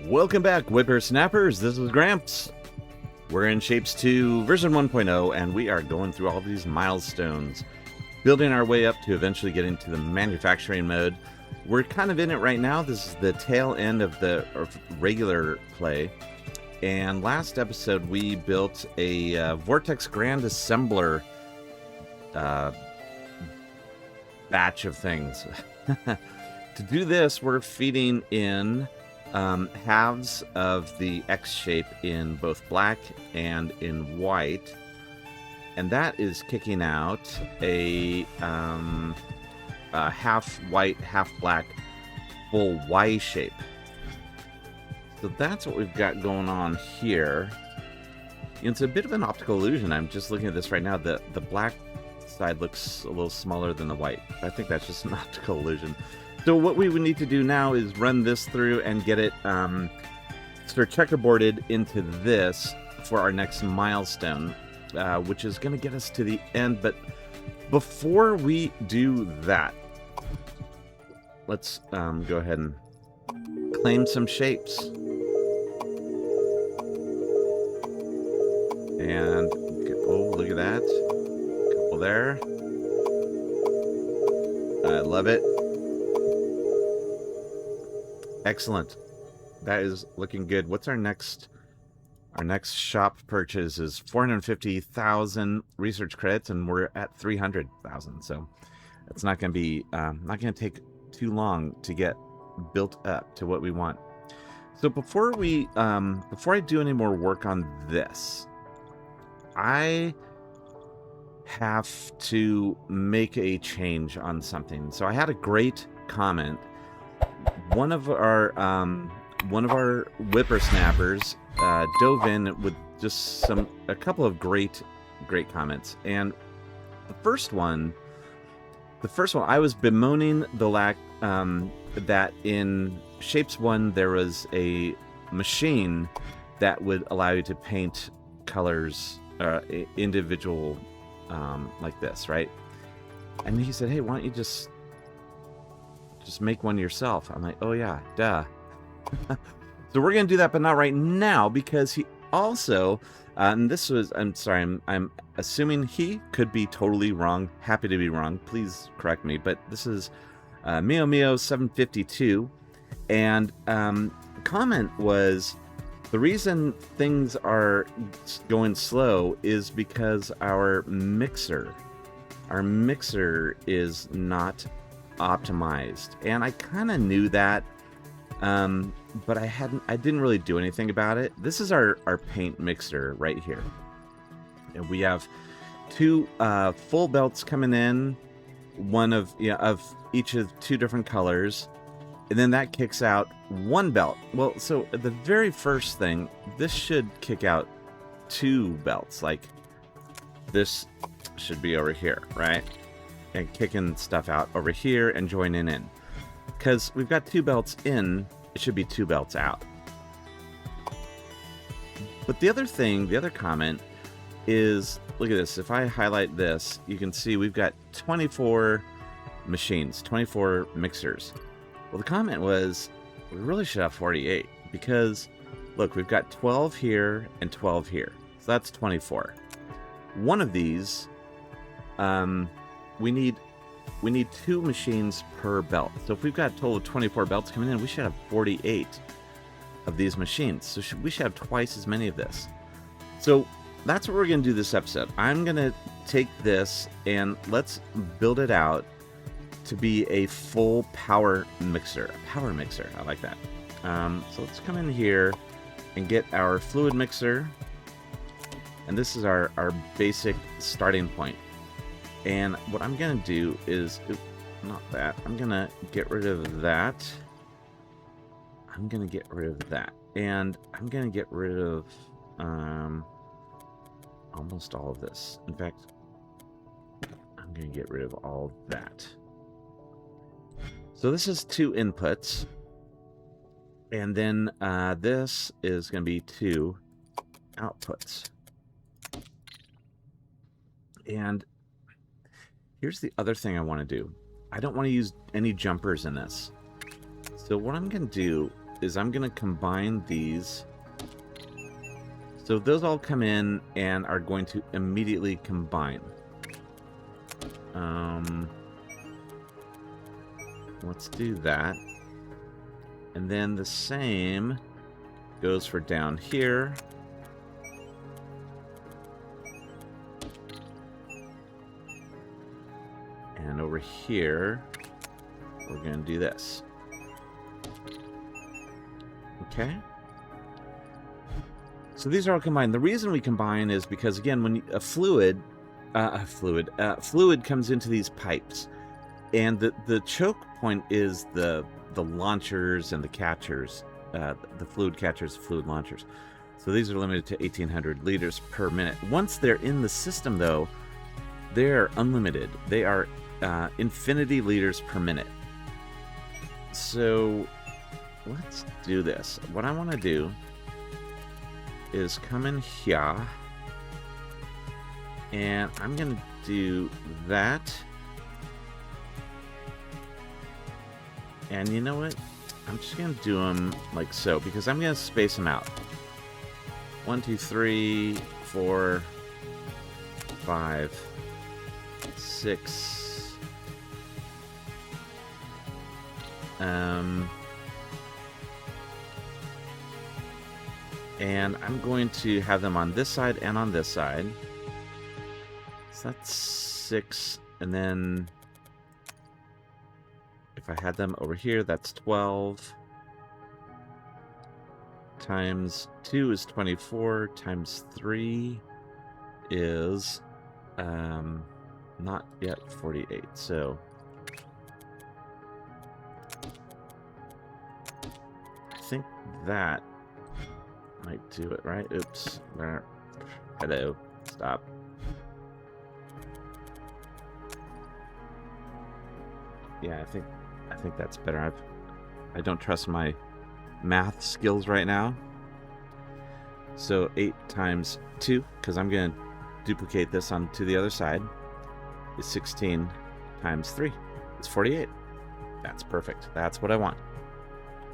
Welcome back, whippersnappers. This is Gramps. We're in Shapes 2 version 1.0, and we are going through all these milestones, building our way up to eventually getting to the manufacturing mode. We're kind of in it right now. This is the tail end of the regular play. And last episode, we built a Vortex Grand Assembler batch of things. To do this, we're feeding in halves of the X shape in both black and in white, and that is kicking out a half white, half black full Y shape. So that's what we've got going on here. It's a bit of an optical illusion. I'm just looking at this right now. The black side looks a little smaller than the white. I think that's just an optical illusion. So what we would need to do now is run this through and get it sort of checkerboarded into this for our next milestone, which is going to get us to the end. But before we do that, let's go ahead and claim some shapes. And, oh, look at that. Couple there. I love it. Excellent. That is looking good. What's our next shop purchase is 450,000 research credits, and we're at 300,000. So it's not going to be not going to take too long to get built up to what we want. So before I do any more work on this, I have to make a change on something. So I had a great comment. One of our whippersnappers dove in with just a couple of great comments, and the first one I was bemoaning the lack that in Shapes 1 there was a machine that would allow you to paint colors individual like this, right? And he said, hey, why don't you just make one yourself? I'm like, oh yeah, duh. So we're gonna do that, but not right now, because he also and this was, I'm sorry, I'm assuming he could be totally wrong. Happy to be wrong, please correct me, but this is Mio 752, and comment was, the reason things are going slow is because our mixer is not optimized. And I kind of knew that, but I didn't really do anything about it. This is our paint mixer right here, and we have two full belts coming in, one of each of two different colors, and then that kicks out one belt. Well, so the very first thing, this should kick out two belts. Like this should be over here, right? And kicking stuff out over here and joining in. Because we've got two belts in, it should be two belts out. But the other comment is, look at this. If I highlight this, you can see we've got 24 machines, 24 mixers. Well, the comment was, we really should have 48, because look, we've got 12 here and 12 here. So that's 24. One of these, we need two machines per belt. So if we've got a total of 24 belts coming in, we should have 48 of these machines. So we should have twice as many of this. So that's what we're going to do this episode. I'm going to take this and let's build it out to be a full power mixer. A power mixer. I like that. So let's come in here and get our fluid mixer. And this is our basic starting point. And what I'm going to do is, not that, I'm going to get rid of that. I'm going to get rid of that. And I'm going to get rid of almost all of this. In fact, I'm going to get rid of all of that. So this is two inputs. And then this is going to be two outputs. And here's the other thing I want to do. I don't want to use any jumpers in this. So what I'm going to do is I'm going to combine these. So those all come in and are going to immediately combine. Let's do that. And then the same goes for down here. And over here, we're going to do this. Okay. So these are all combined. The reason we combine is because, again, when fluid comes into these pipes, and the choke point is the launchers and the catchers, the fluid catchers, fluid launchers. So these are limited to 1,800 liters per minute. Once they're in the system, though, they're unlimited. They are infinity liters per minute. So let's do this. What I want to do is come in here, and I'm going to do that. And you know what? I'm just going to do them like so, because I'm going to space them out. 1, 2, 3, 4, 5, 6. And I'm going to have them on this side and on this side. So that's 6. And then if I had them over here, that's 12. Times 2 is 24. Times 3 is not yet 48. So I think that might do it, right? Oops. Hello. Stop. Yeah, I think that's better. I don't trust my math skills right now. So 8 times 2, because I'm going to duplicate this onto the other side, is 16 times 3. It's 48. That's perfect. That's what I want.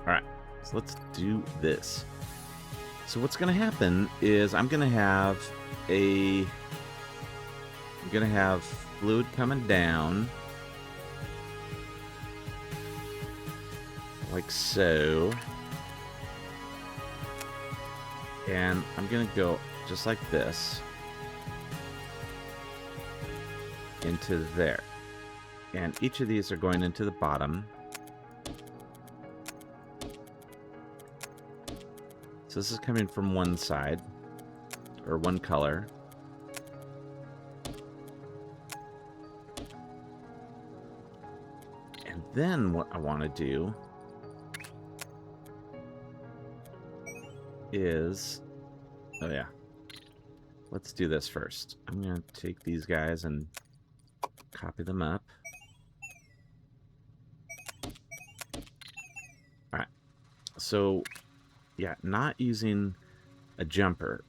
All right. So let's do this. So what's going to happen is I'm going to have fluid coming down like so, and I'm going to go just like this into there, and each of these are going into the bottom. So this is coming from one side, or one color. And then what I want to do is, oh yeah, let's do this first. I'm going to take these guys and copy them up. All right. So yeah, not using a jumper.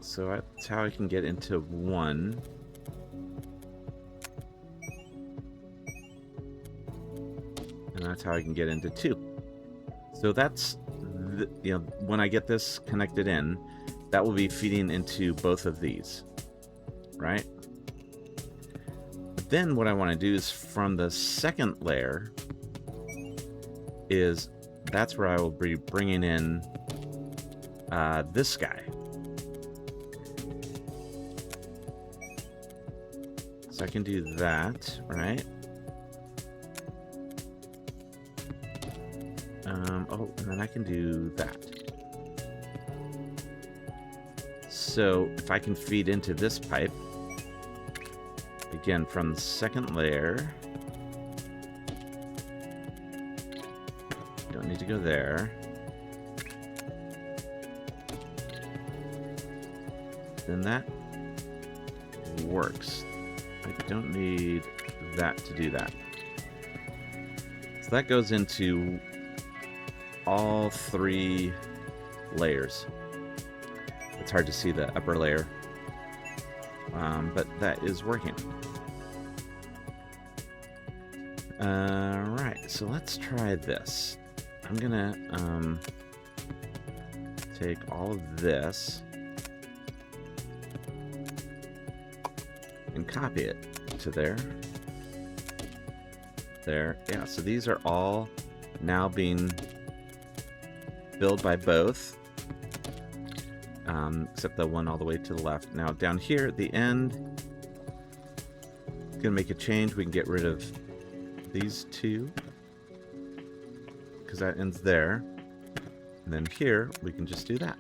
So that's how I can get into 1. And that's how I can get into 2. So that's, when I get this connected in, that will be feeding into both of these, right? Then what I want to do is from the second layer that's where I will be bringing in this guy. So I can do that, right? Oh, and then I can do that. So if I can feed into this pipe, again, from the second layer, don't need to go there. Then that works. I don't need that to do that. So that goes into all 3 layers. It's hard to see the upper layer, but that is working. Right, so let's try this. I'm gonna take all of this and copy it to there. There, yeah, so these are all now being billed by both, except the one all the way to the left. Now down here at the end, gonna make a change. We can get rid of these two because that ends there, and then here we can just do that.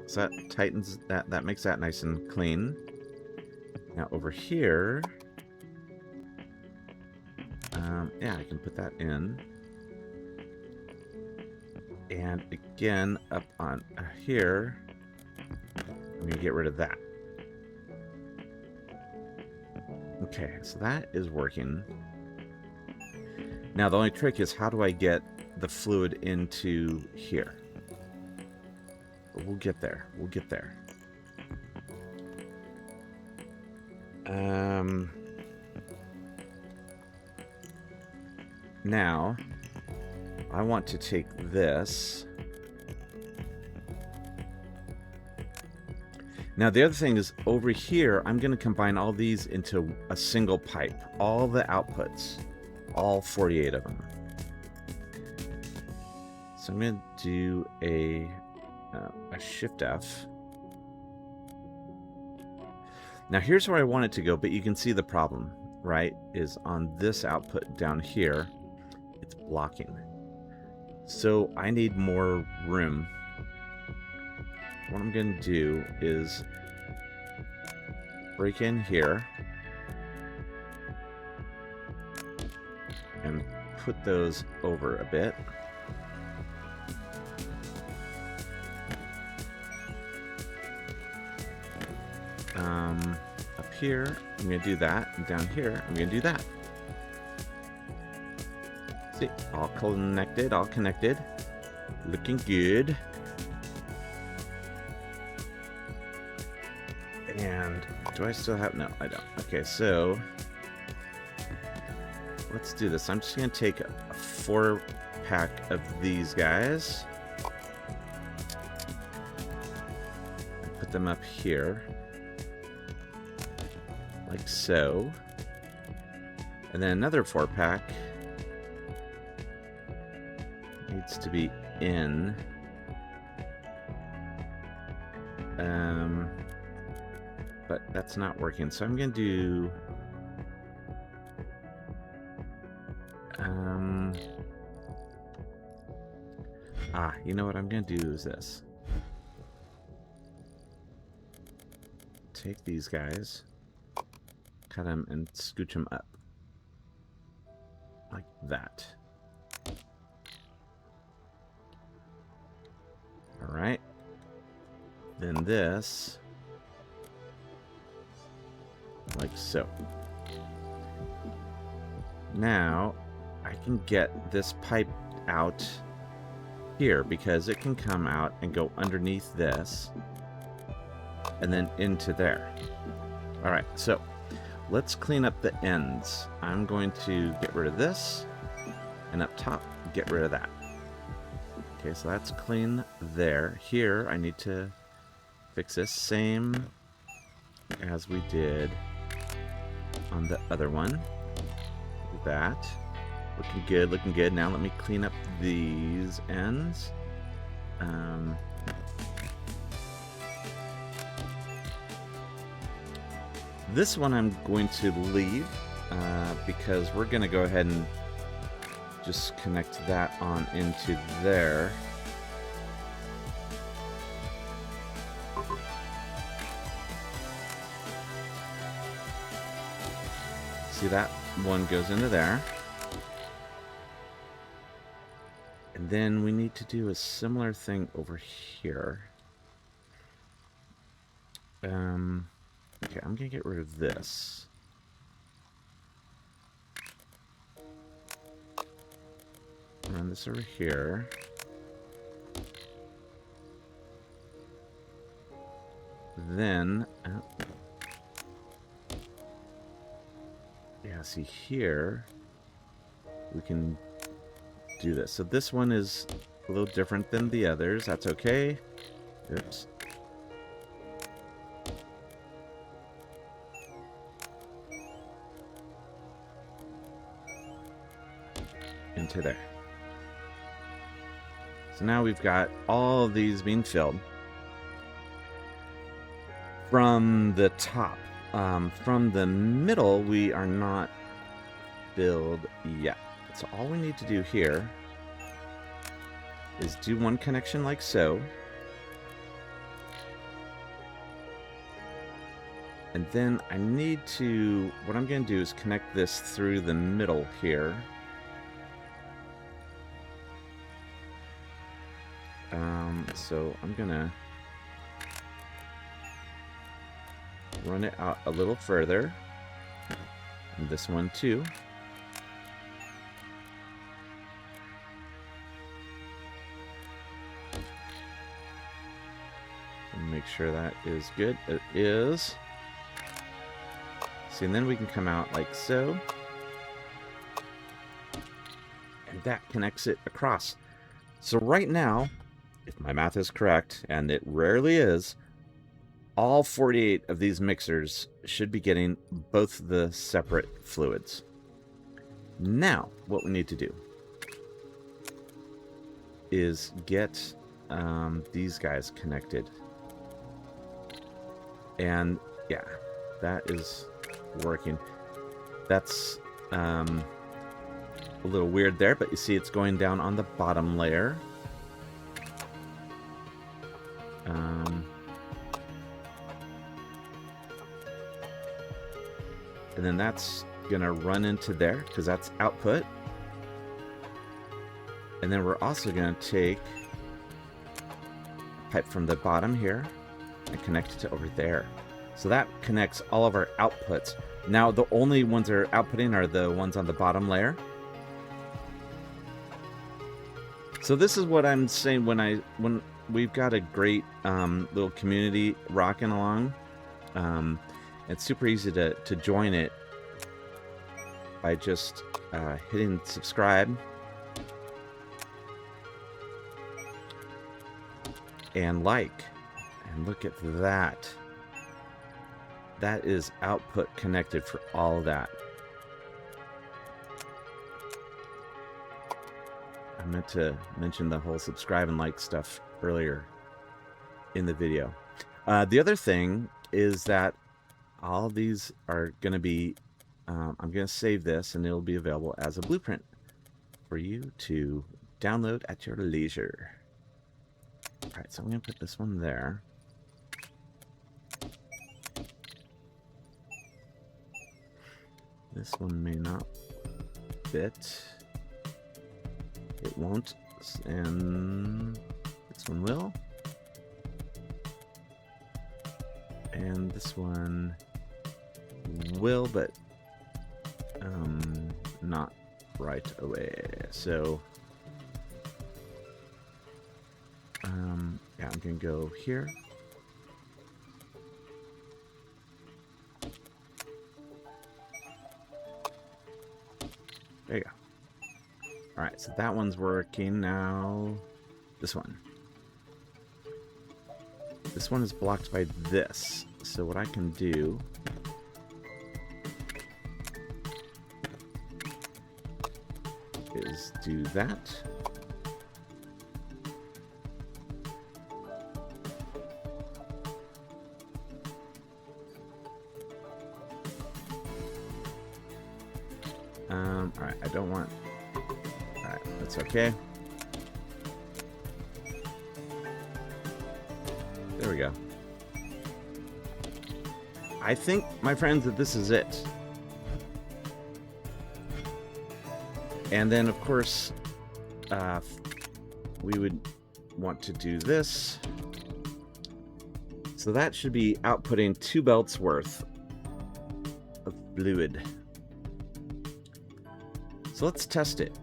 So that tightens that. That makes that nice and clean. Now over here, yeah, I can put that in. And again, up on here, I'm going to get rid of that. Okay, so that is working. Now, the only trick is how do I get the fluid into here? But we'll get there. We'll get there. Now, I want to take this. Now, the other thing is over here, I'm going to combine all these into a single pipe. All the outputs. All 48 of them. So I'm going to do a Shift F. Now, here's where I want it to go, but you can see the problem, right? Is on this output down here, it's blocking. So I need more room. What I'm going to do is break in here and put those over a bit. Up here, I'm going to do that, and down here, I'm going to do that. See, all connected, all connected. Looking good. And do I still have... No, I don't. Okay, so let's do this. I'm just going to take a 4-pack of these guys and put them up here. Like so. And then another 4-pack needs to be in. But that's not working. So I'm going to do... you know what I'm going to do is this. Take these guys, cut them, and scooch them up. Like that. Alright. Then this, like so. Now, I can get this pipe out here because it can come out and go underneath this and then into there. Alright, so let's clean up the ends. I'm going to get rid of this, and up top, get rid of that. Okay, so that's clean there. Here, I need to fix this same as we did on the other one. Do that. Looking good, looking good. Now let me clean up these ends. This one I'm going to leave because we're going to go ahead and just connect that on into there. See, that one goes into there. And then we need to do a similar thing over here. Okay, I'm going to get rid of this. Run this over here. Then, yeah, see here, we can do this. So this one is a little different than the others. That's okay. Oops. Into there. So now we've got all of these being filled from the top. From the middle, we are not filled yet. So all we need to do here is do one connection like so. And then I need to, what I'm going to do is connect this through the middle here. So I'm going to run it out a little further. And this one too. And make sure that is good. It is. See, and then we can come out like so. And that connects it across. So right now, if my math is correct, and it rarely is, all 48 of these mixers should be getting both the separate fluids. Now, what we need to do is get these guys connected. And yeah, that is working. That's a little weird there, but you see it's going down on the bottom layer. And then that's gonna run into there because that's output. And then we're also gonna take a pipe from the bottom here and connect it to over there. So that connects all of our outputs. Now the only ones that are outputting are the ones on the bottom layer. So this is what I'm saying when we've got a great little community rocking along. It's super easy to join it by just hitting subscribe and like. And look at that. That is output connected for all of that. I meant to mention the whole subscribe and like stuff earlier in the video. The other thing is that all these are going to be, I'm going to save this and it'll be available as a blueprint for you to download at your leisure. All right, so I'm going to put this one there. This one may not fit. It won't, and this one will. And this one will, but not right away. So yeah, I'm gonna go here. There you go. All right, so that one's working now. This one. This one is blocked by this. So what I can do is do that. All right, I don't want. All right, that's okay. There we go. I think, my friends, that this is it. And then, of course, we would want to do this. So that should be outputting 2 belts worth of fluid. So let's test it.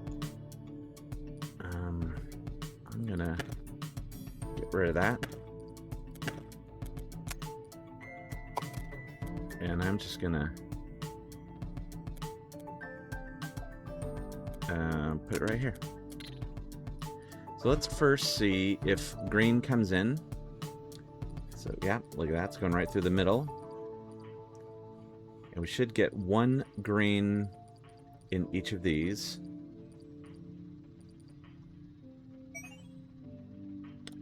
I'm gonna get rid of that. And I'm just gonna put it right here. So let's first see if green comes in. So yeah, look at that, it's going right through the middle. And we should get one green in each of these.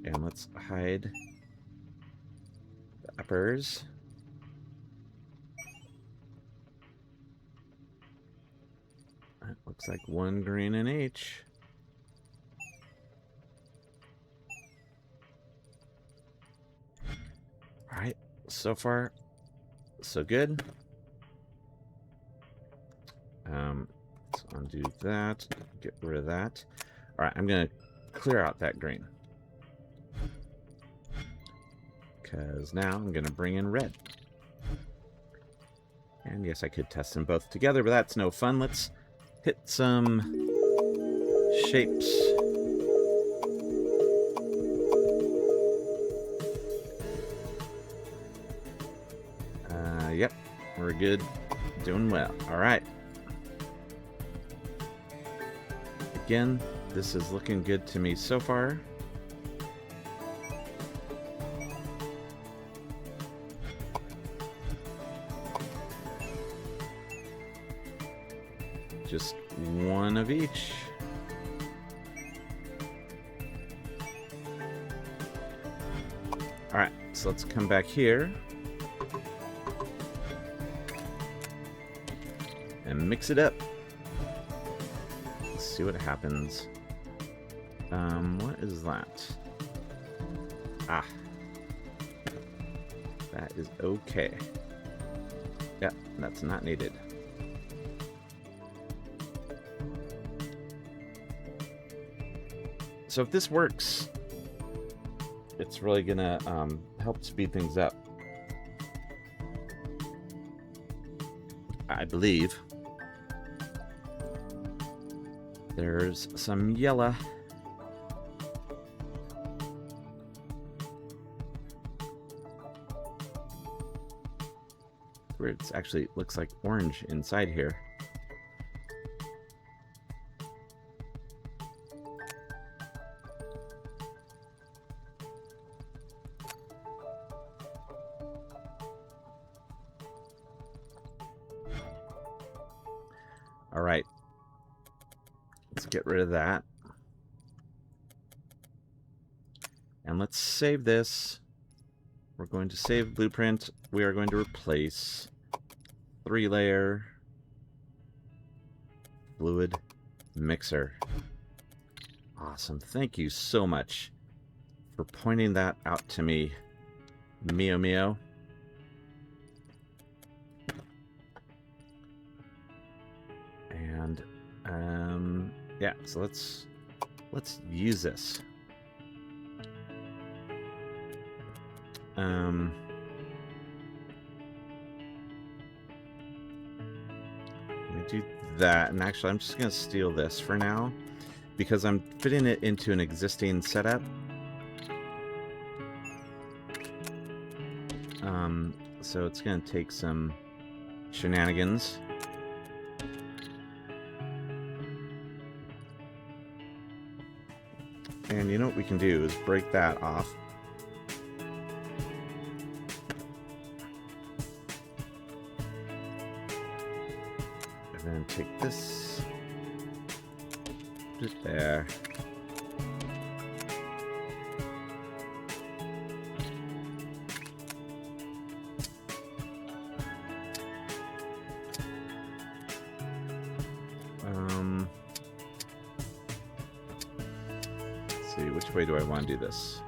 And let's hide the uppers. That looks like one green in each. All right, so far, so good. Let's undo that, get rid of that. All right, I'm gonna clear out that green, because now I'm gonna bring in red. And yes, I could test them both together, but that's no fun. Let's hit some shapes. Yep, we're good. Doing well. All right. Again, this is looking good to me so far. Just one of each. All right, so let's come back here and mix it up. Let's see what happens. What is that? Ah, that is okay. Yep, that's not needed. So if this works, it's really gonna help speed things up, I believe. There's some yellow. Where it's actually looks like orange inside here. All right, let's get rid of that. And let's save this. We're going to save blueprint. We are going to replace 3-layer fluid mixer. Awesome. Thank you so much for pointing that out to me, Mio Mio. And yeah, so let's use this. Let me do that, and actually I'm just gonna steal this for now because I'm fitting it into an existing setup. So it's gonna take some shenanigans. And you know what we can do is break that off. And then take this. Just there. Which way do I want to do this?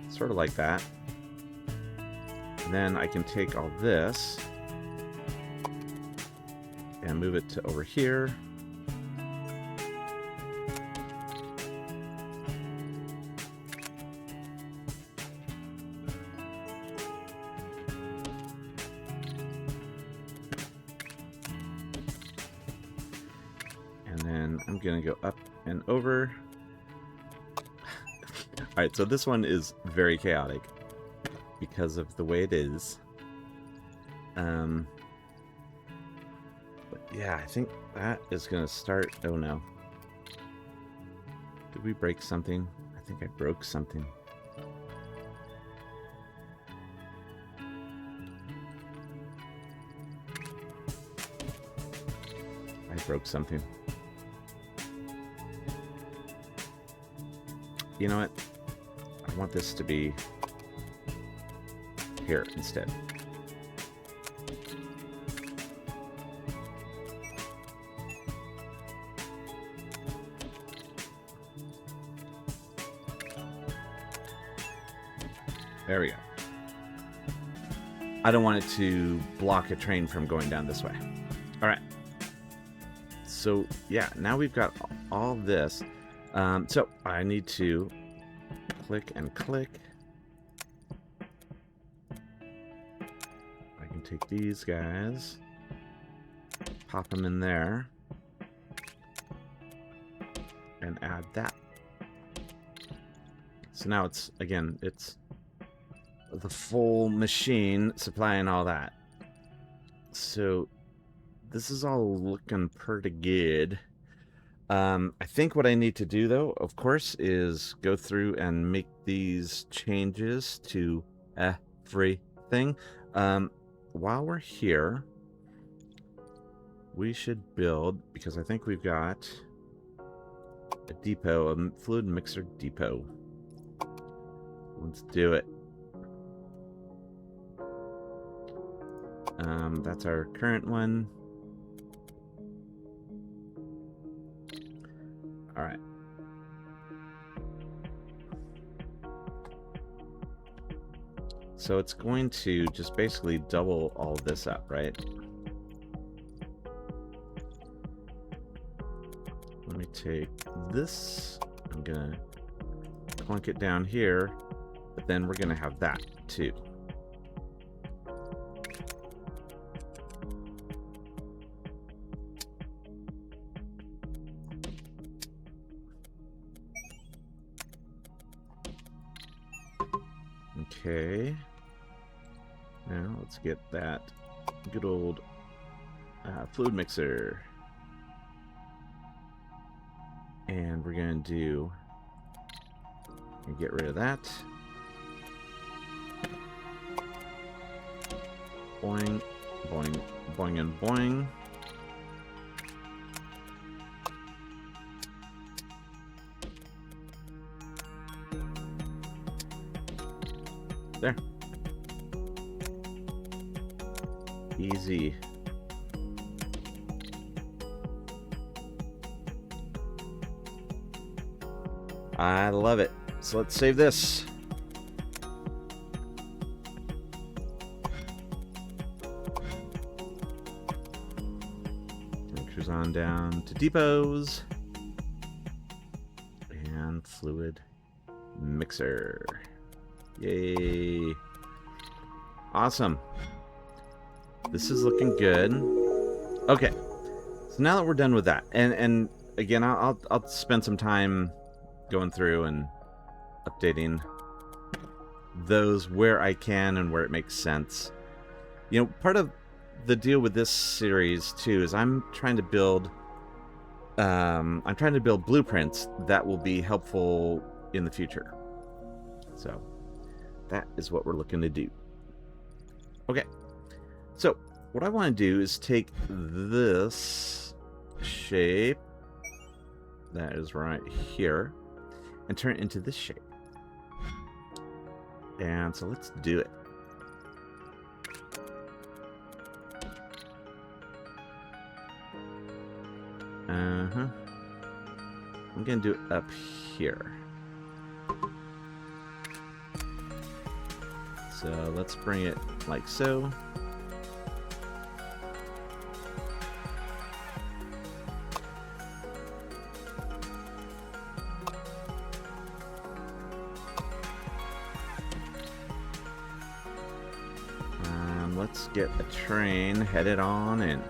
Sort of like that. And then I can take all this and move it to over here. And then I'm going to go up and over. Alright, so this one is very chaotic because of the way it is. But Yeah, I think that is going to start... Oh, no. Did we break something? I think I broke something. I broke something. You know what? I want this to be here instead. There we go. I don't want it to block a train from going down this way. All right. So, yeah, now we've got all this. So, I need to click and click. I can take these guys, pop them in there, and add that. So now it's, again, it's the full machine supplying all that. So this is all looking pretty good. I think what I need to do, though, of course, is go through and make these changes to everything. While we're here, we should build, because I think we've got a depot, a fluid mixer depot. Let's do it. That's our current one. All right. So it's going to just basically double all this up, right? Let me take this. I'm gonna plunk it down here, but then we're gonna have that too. Okay. Now let's get that good old fluid mixer. And we're going to do... get rid of that. Boing, boing, boing, and boing. There. Easy. I love it. So let's save this. And cruise on down to depots. And fluid mixer. Yay. Awesome. This is looking good. Okay. So now that we're done with that, and again, I'll spend some time going through and updating those where I can and where it makes sense. You know, part of the deal with this series too is I'm trying to build blueprints that will be helpful in the future. So that is what we're looking to do. Okay. So what I want to do is take this shape that is right here and turn it into this shape. And so let's do it. I'm going to do it up here. So let's bring it like so. Let's get a train headed on in.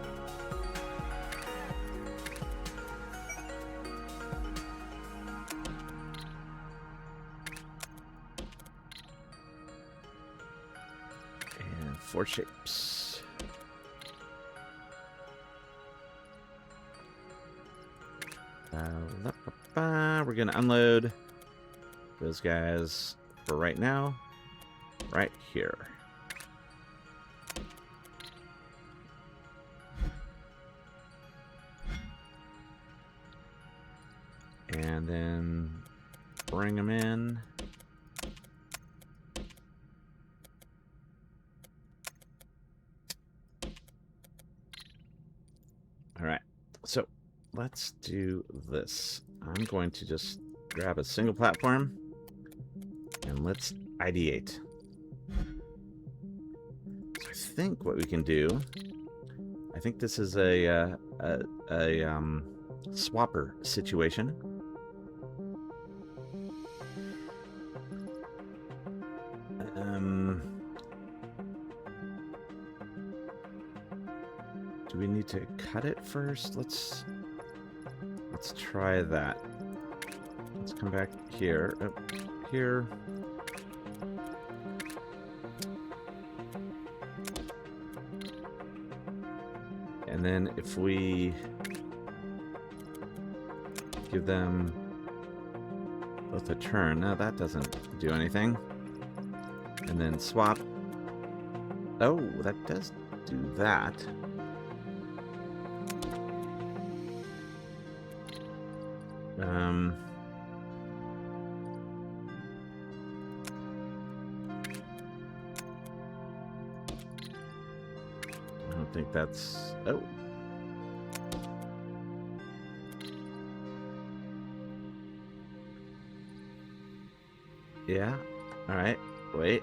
And 4 shapes. We're going to unload those guys for right now, right here. And then bring them in. All right, so let's do this. I'm going to just grab a single platform and let's ideate. So I think what we can do, I think this is a swapper situation. Do we need to cut it first? Let's try that. Let's come back here. Oh, here. And then if we give them both a turn, no, that doesn't do anything. And then swap. Oh, that does do that. I don't think that's... Oh. Yeah. All right. Wait.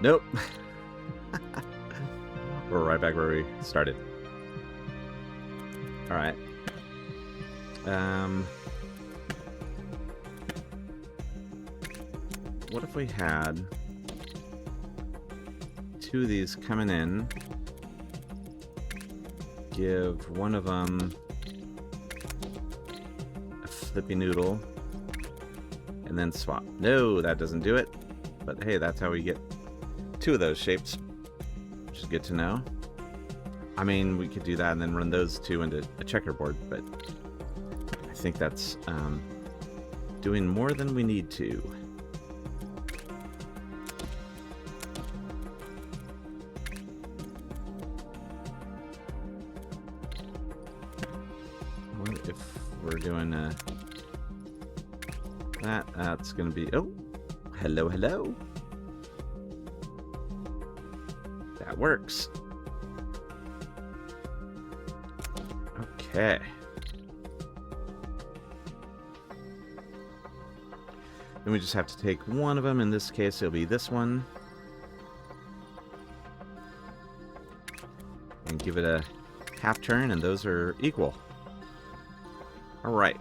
Nope. We're right back where we started. All right. What if we had two of these coming in, give one of them a flippy noodle, and then swap? No, that doesn't do it. But hey, that's how we get two of those shapes, which is good to know. I mean, we could do that and then run those two into a checkerboard, but I think that's doing more than we need to. What if we're doing that? That's going to be... Oh, hello, hello. That works. Okay. Then we just have to take one of them. In this case, it'll be this one. And give it a half turn, and those are equal. All right.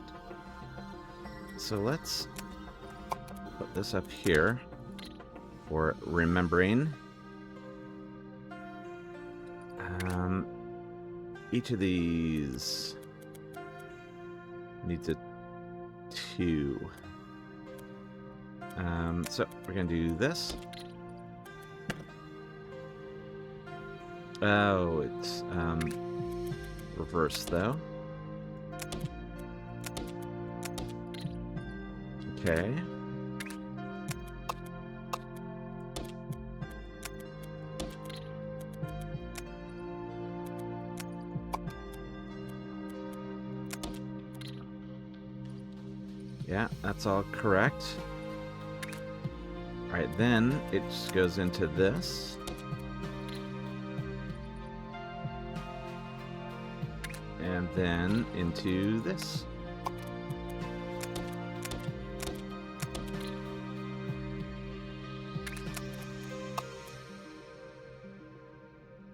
So let's put this up here for remembering. Each of these needs a 2. So we're going to do this. Oh, it's reverse though. Okay. Yeah, that's all correct. All right, then it just goes into this. And then into this.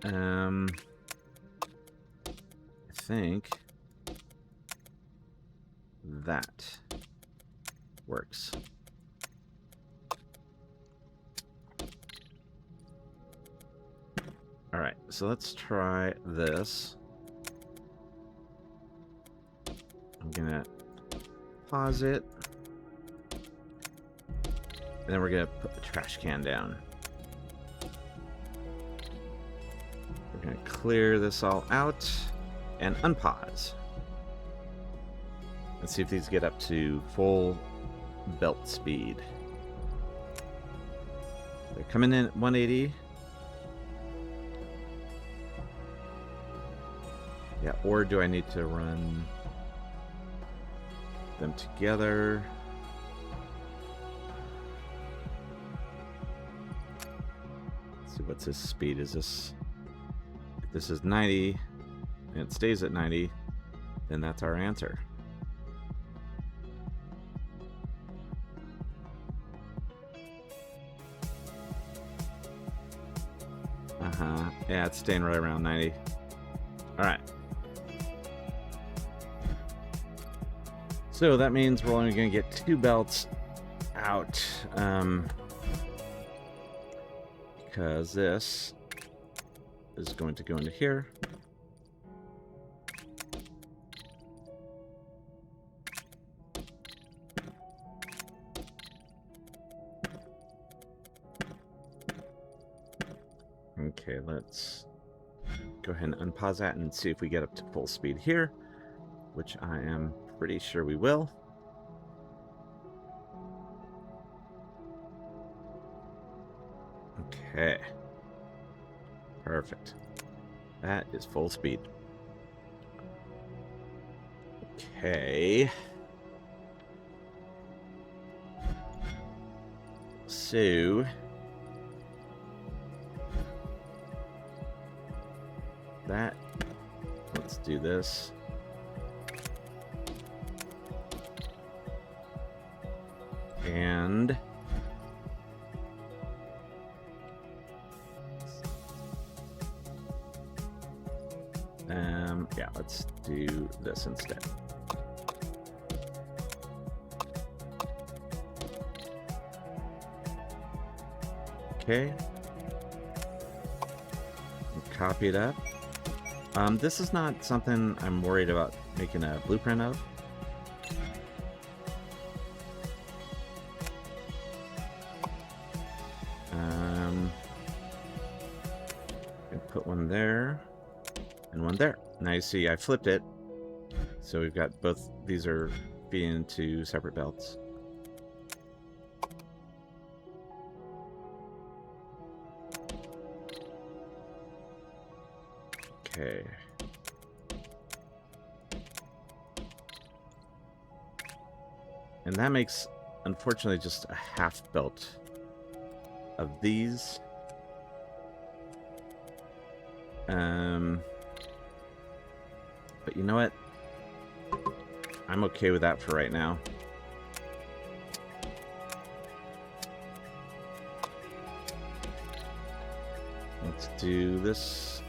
I think that works. All right, so let's try this. I'm gonna pause it. And then we're gonna put the trash can down. We're going to clear this all out and unpause. Let's see if these get up to full belt speed. They're coming in at 180. Yeah, or do I need to run them together? Let's see, what's his speed? Is this... If this is 90, and it stays at 90, then that's our answer. Yeah, it's staying right around 90. Alright. So that means we're only going to get 2 belts out. Because this is going to go into here. Okay, let's go ahead and unpause that and see if we get up to full speed here, which I am pretty sure we will. Okay. Perfect. That is full speed. Okay. So... that. Let's do this. And yeah, let's do this instead. Okay. Copy it up. This is not something I'm worried about making a blueprint of. Put one there and one there. Now you see I flipped it, so we've got both. These are feeding into separate belts. Okay. And that makes, unfortunately, just a half belt of these. But you know what? I'm okay with that for right now. Let's do this.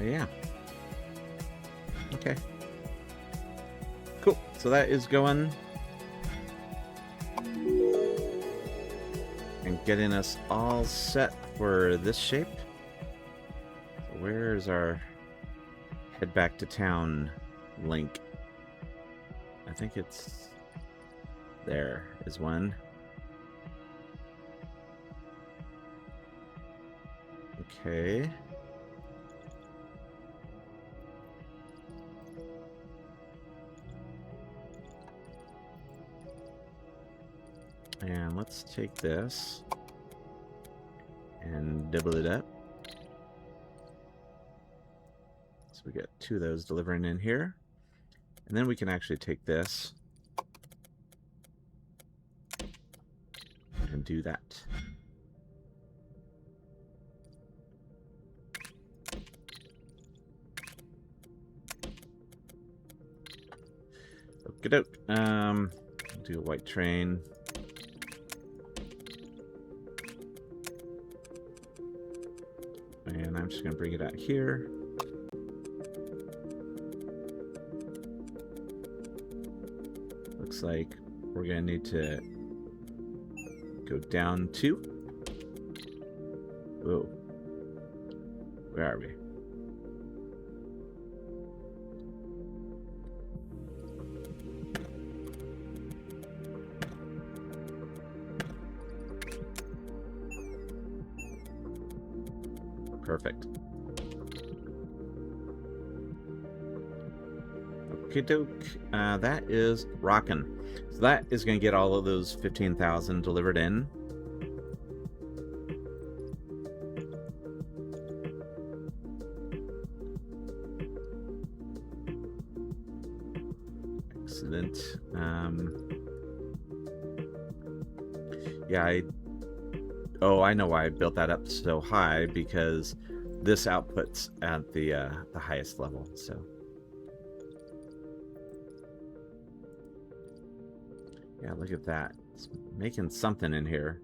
Yeah. Okay. Cool. So that is going and getting us all set for this shape. So where's our head back to town link? I think it's there is one. Okay. And let's take this and double it up. So we got 2 of those delivering in here. And then we can actually take this and do that. Okey-doke. Do a white train. And I'm just going to bring it out here. Looks like we're going to need to go down 2. Whoa. Where are we? Perfect. Okay, doke. That is rocking. So that is going to get all of those 15,000 delivered in. Excellent. Yeah, I know why I built that up so high, because this output's at the highest level. So yeah, look at that. It's making something in here.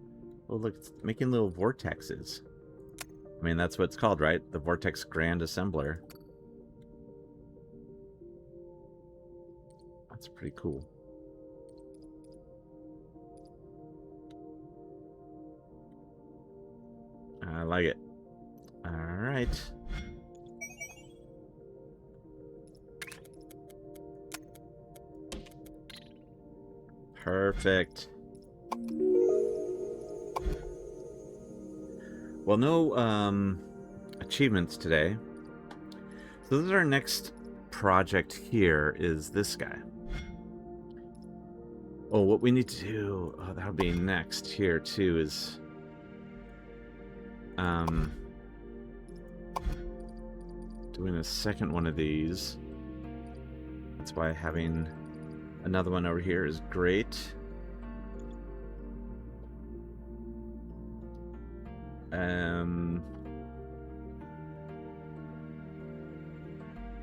Oh, look, it's making little vortexes. I mean, that's what it's called, right? The Vortex Grand Assembler. That's pretty cool. I like it. All right. Perfect. Well, no achievements today. So this is our next project here, is this guy. Oh, what we need to do, oh, that'll be next here too, is doing a second one of these. That's why having another one over here is great.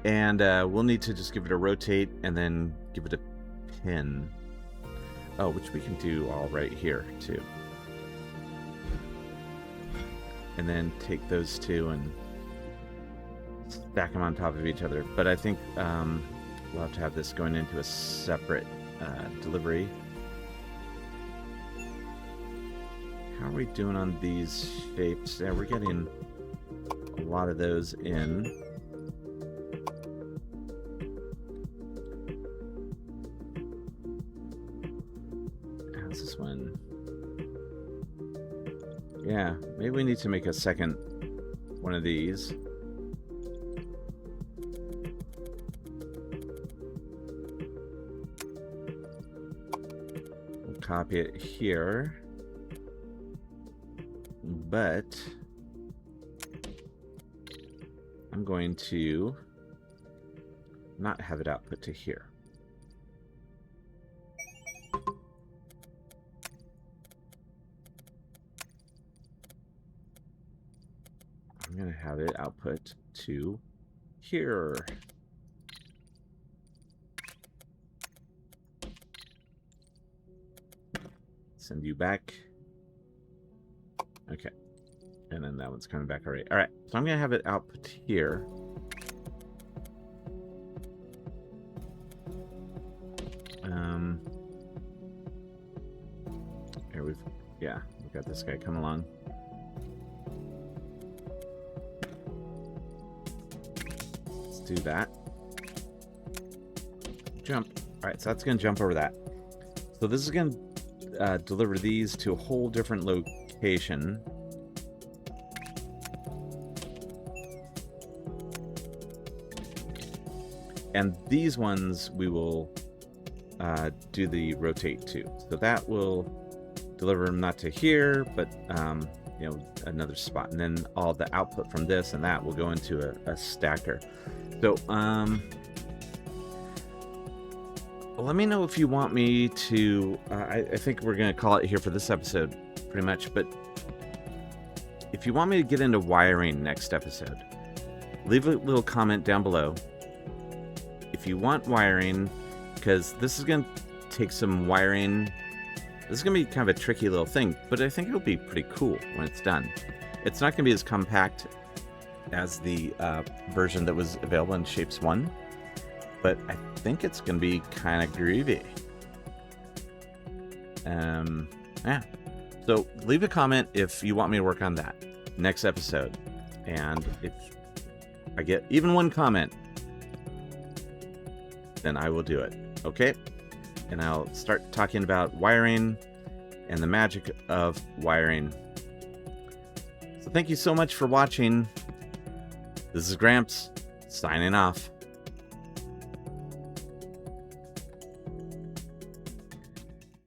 And we'll need to just give it a rotate and then give it a pin. Oh, which we can do all right here too. And then take those two and stack them on top of each other. But I think we'll have to have this going into a separate delivery. How are we doing on these shapes? Yeah, we're getting a lot of those in. How's this one? Yeah, maybe we need to make a second one of these. We'll copy it here. But I'm going to not have it output to here. I'm going to have it output to here. Send you back. Okay. And then that one's coming back already. All right. So I'm going to have it output here. Here we've got this guy come along. Let's do that. Jump. All right. So that's going to jump over that. So this is going to deliver these to a whole different location. And these ones we will do the rotate to. So that will deliver them not to here, but another spot. And then all the output from this and that will go into a stacker. So let me know if you want me to. I think we're going to call it here for this episode, pretty much. But if you want me to get into wiring next episode, leave a little comment down below. If you want wiring, because this is going to take some wiring. This is going to be kind of a tricky little thing, but I think it'll be pretty cool when it's done. It's not going to be as compact as the version that was available in Shapes 1, but I think it's going to be kind of groovy. Yeah. So leave a comment if you want me to work on that. next episode. And if I get even one comment, then I will do it. Okay? And I'll start talking about wiring and the magic of wiring. So thank you so much for watching. This is Gramps, signing off.